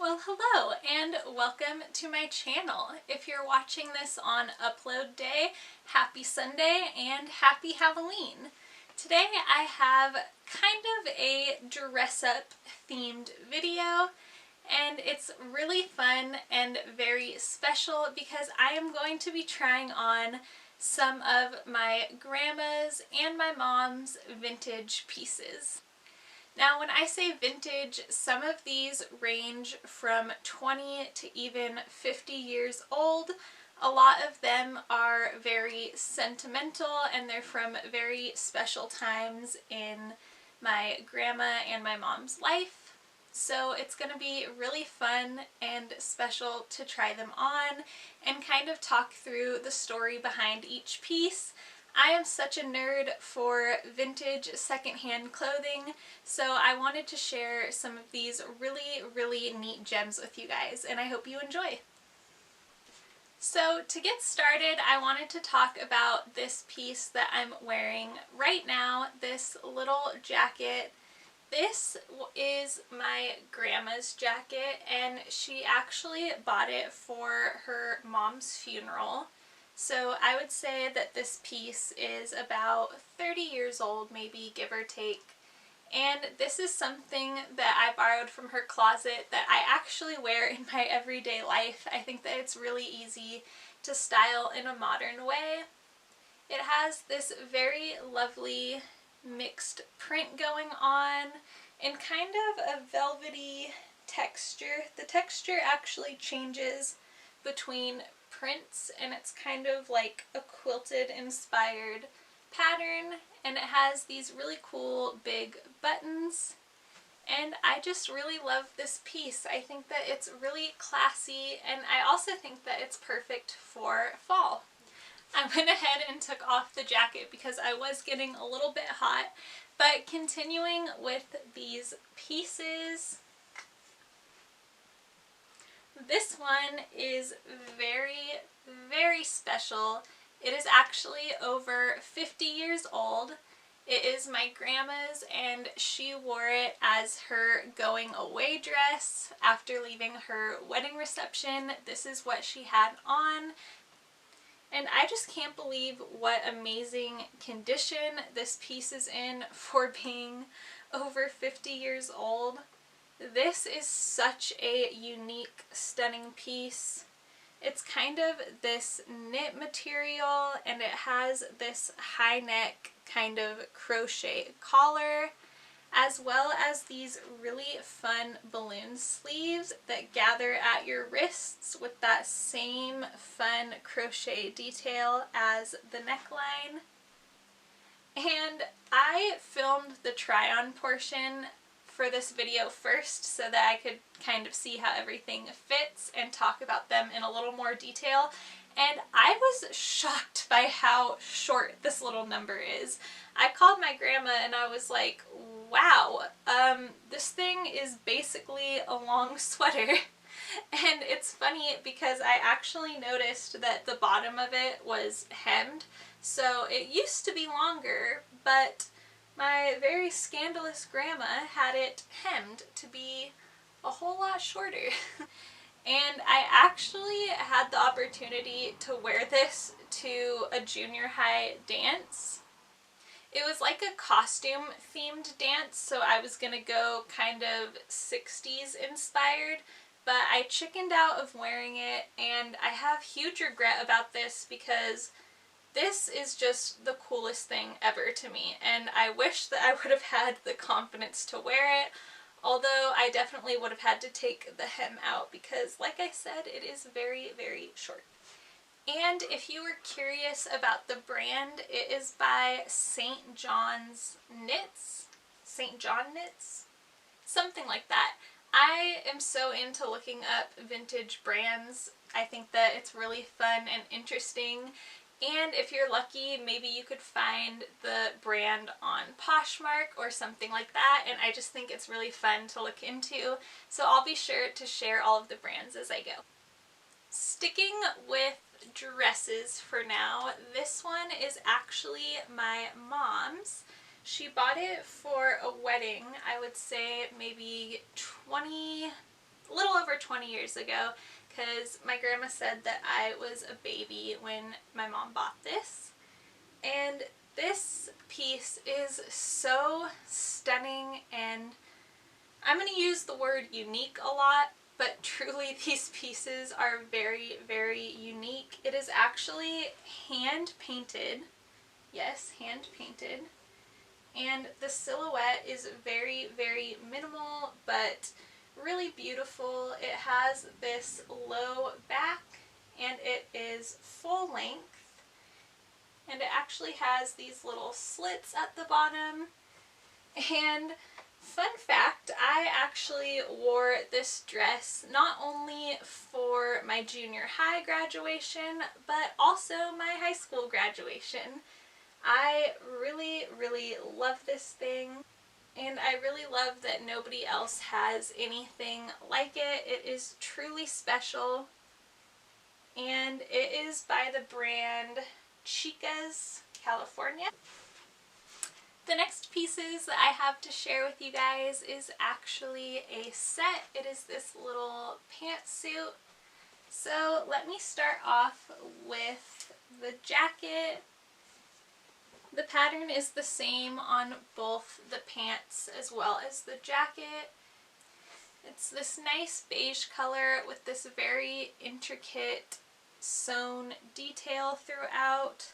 Well, hello and welcome to my channel. If you're watching this on upload day, happy Sunday and happy Halloween. Today I have kind of a dress-up themed video, and it's really fun and very special because I am going to be trying on some of my grandma's and my mom's vintage pieces. Now, when I say vintage, some of these range from 20 to even 50 years old. A lot of them are very sentimental and they're from very special times in my grandma and my mom's life. So it's going to be really fun and special to try them on and kind of talk through the story behind each piece. I am such a nerd for vintage secondhand clothing, so I wanted to share some of these really neat gems with you guys, and I hope you enjoy. So to get started, I wanted to talk about this piece that I'm wearing right now, this little jacket. This is my grandma's jacket, and she actually bought it for her mom's funeral. So I would say that this piece is about 30 years old, maybe, give or take. And this is something that I borrowed from her closet that I actually wear in my everyday life. I think that it's really easy to style in a modern way. It has this very lovely mixed print going on and kind of a velvety texture. The texture actually changes between prints, and it's kind of like a quilted inspired pattern, and it has these really cool big buttons, and I just really love this piece. I think that it's really classy, and I also think that it's perfect for fall. I went ahead and took off the jacket because I was getting a little bit hot, but continuing with these pieces, this one is very special. It is actually over 50 years old. It is my grandma's, and she wore it as her going away dress after leaving her wedding reception. This is what she had on. And I just can't believe what amazing condition this piece is in for being over 50 years old. This is such a unique, stunning piece. It's kind of this knit material, and it has this high neck kind of crochet collar, as well as these really fun balloon sleeves that gather at your wrists with that same fun crochet detail as the neckline. And I filmed the try-on portion for this video first so that I could kind of see how everything fits and talk about them in a little more detail, and I was shocked by how short this little number is. I called my grandma and I was like, wow, this thing is basically a long sweater. And it's funny because I actually noticed that the bottom of it was hemmed, so it used to be longer, but my very scandalous grandma had it hemmed to be a whole lot shorter. And I actually had the opportunity to wear this to a junior high dance. It was like a costume themed dance, so I was gonna go kind of 60s inspired, but I chickened out of wearing it, and I have huge regret about this because this is just the coolest thing ever to me, and I wish that I would have had the confidence to wear it, although I definitely would have had to take the hem out because, like I said, it is very short. And if you were curious about the brand, it is by St. John's Knits? St. John Knits? Something like that. I am so into looking up vintage brands. I think that it's really fun and interesting. And if you're lucky, maybe you could find the brand on Poshmark or something like that, and I just think it's really fun to look into, so I'll be sure to share all of the brands as I go. Sticking with dresses for now, this one is actually my mom's. She bought it for a wedding, I would say maybe a little over over 20 years ago because my grandma said that I was a baby when my mom bought this. And this piece is so stunning, and I'm going to use the word unique a lot, but truly these pieces are very, very unique. It is actually hand painted. Yes, hand painted. And the silhouette is very, very minimal, but really beautiful. It has this low back, and it is full length. And it actually has these little slits at the bottom. And fun fact, I actually wore this dress not only for my junior high graduation, but also my high school graduation. I really, really love this thing, and I really love that nobody else has anything like it. It is truly special, and it is by the brand Chicas, California. The next pieces that I have to share with you guys is actually a set. It is this little pantsuit. So let me start off with the jacket. The pattern is the same on both the pants as well as the jacket. It's this nice beige color with this very intricate sewn detail throughout.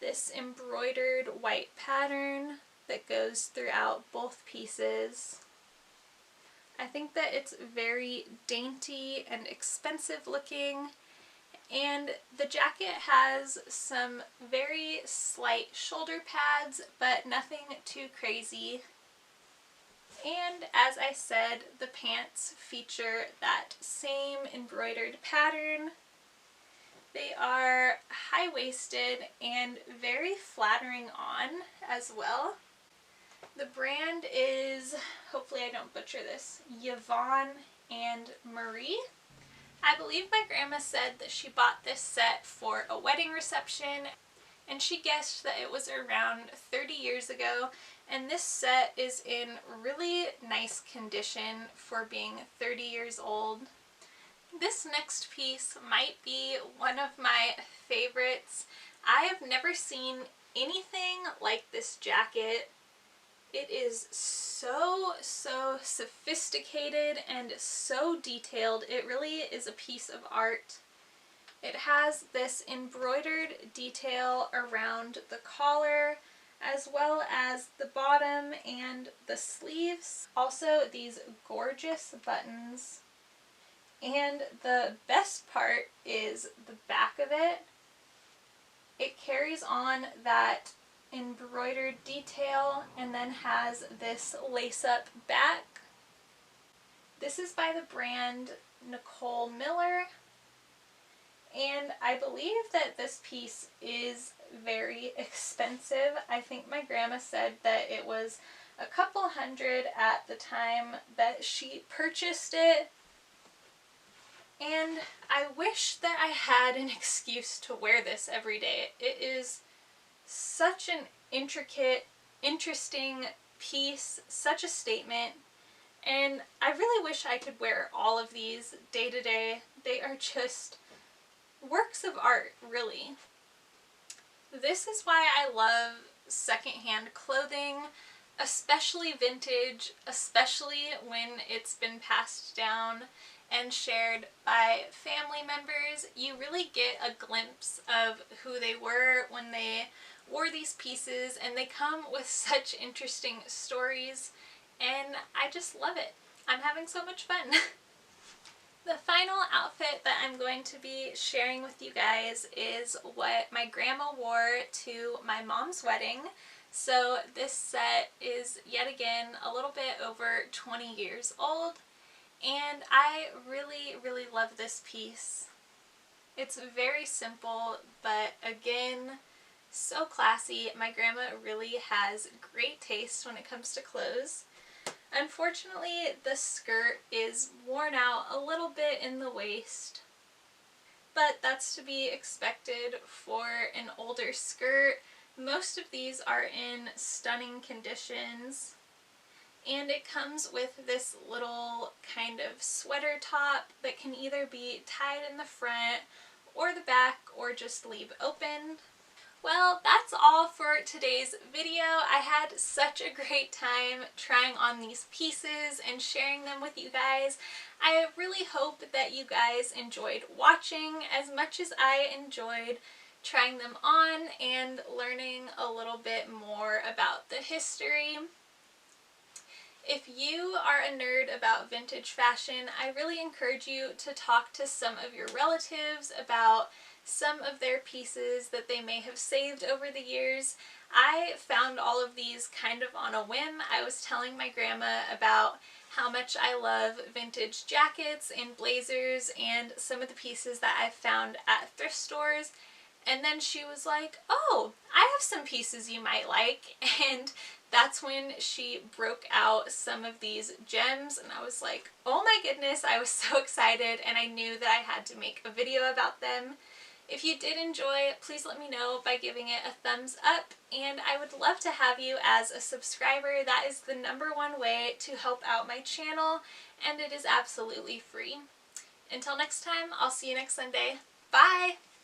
This embroidered white pattern that goes throughout both pieces. I think that it's very dainty and expensive looking, and the jacket has some very slight shoulder pads, but nothing too crazy. And as I said, the pants feature that same embroidered pattern. They are high-waisted and very flattering on as well. The brand is, hopefully I don't butcher this, Yvonne and Marie. I believe my grandma said that she bought this set for a wedding reception, and she guessed that it was around 30 years ago, and this set is in really nice condition for being 30 years old. This next piece might be one of my favorites. I have never seen anything like this jacket. It is so sophisticated and so detailed. It really is a piece of art. It has this embroidered detail around the collar as well as the bottom and the sleeves. Also these gorgeous buttons. And the best part is the back of it. It carries on that embroidered detail and then has this lace-up back. This is by the brand Nicole Miller, and I believe that this piece is very expensive. I think my grandma said that it was a couple hundred at the time that she purchased it. And I wish that I had an excuse to wear this every day. It is such an intricate, interesting piece, such a statement, and I really wish I could wear all of these day to day. They are just works of art, really. This is why I love secondhand clothing, especially vintage, especially when it's been passed down and shared by family members. You really get a glimpse of who they were when they wore these pieces, and they come with such interesting stories, and I just love it. I'm having so much fun. The final outfit that I'm going to be sharing with you guys is what my grandma wore to my mom's wedding. So this set is yet again a little bit over 20 years old. And I really love this piece. It's very simple, but again, so classy. My grandma really has great taste when it comes to clothes. Unfortunately, the skirt is worn out a little bit in the waist, but that's to be expected for an older skirt. Most of these are in stunning conditions. and it comes with this little kind of sweater top that can either be tied in the front or the back or just leave open. Well, that's all for today's video. I had such a great time trying on these pieces and sharing them with you guys. I really hope that you guys enjoyed watching as much as I enjoyed trying them on and learning a little bit more about the history. If you are a nerd about vintage fashion, I really encourage you to talk to some of your relatives about some of their pieces that they may have saved over the years. I found all of these kind of on a whim. I was telling my grandma about how much I love vintage jackets and blazers and some of the pieces that I've found at thrift stores. And then she was like, oh, I have some pieces you might like. And that's when she broke out some of these gems, and I was like, oh my goodness, I was so excited, and I knew that I had to make a video about them. If you did enjoy, please let me know by giving it a thumbs up, and I would love to have you as a subscriber. That is the #1 way to help out my channel, and it is absolutely free. Until next time, I'll see you next Sunday. Bye!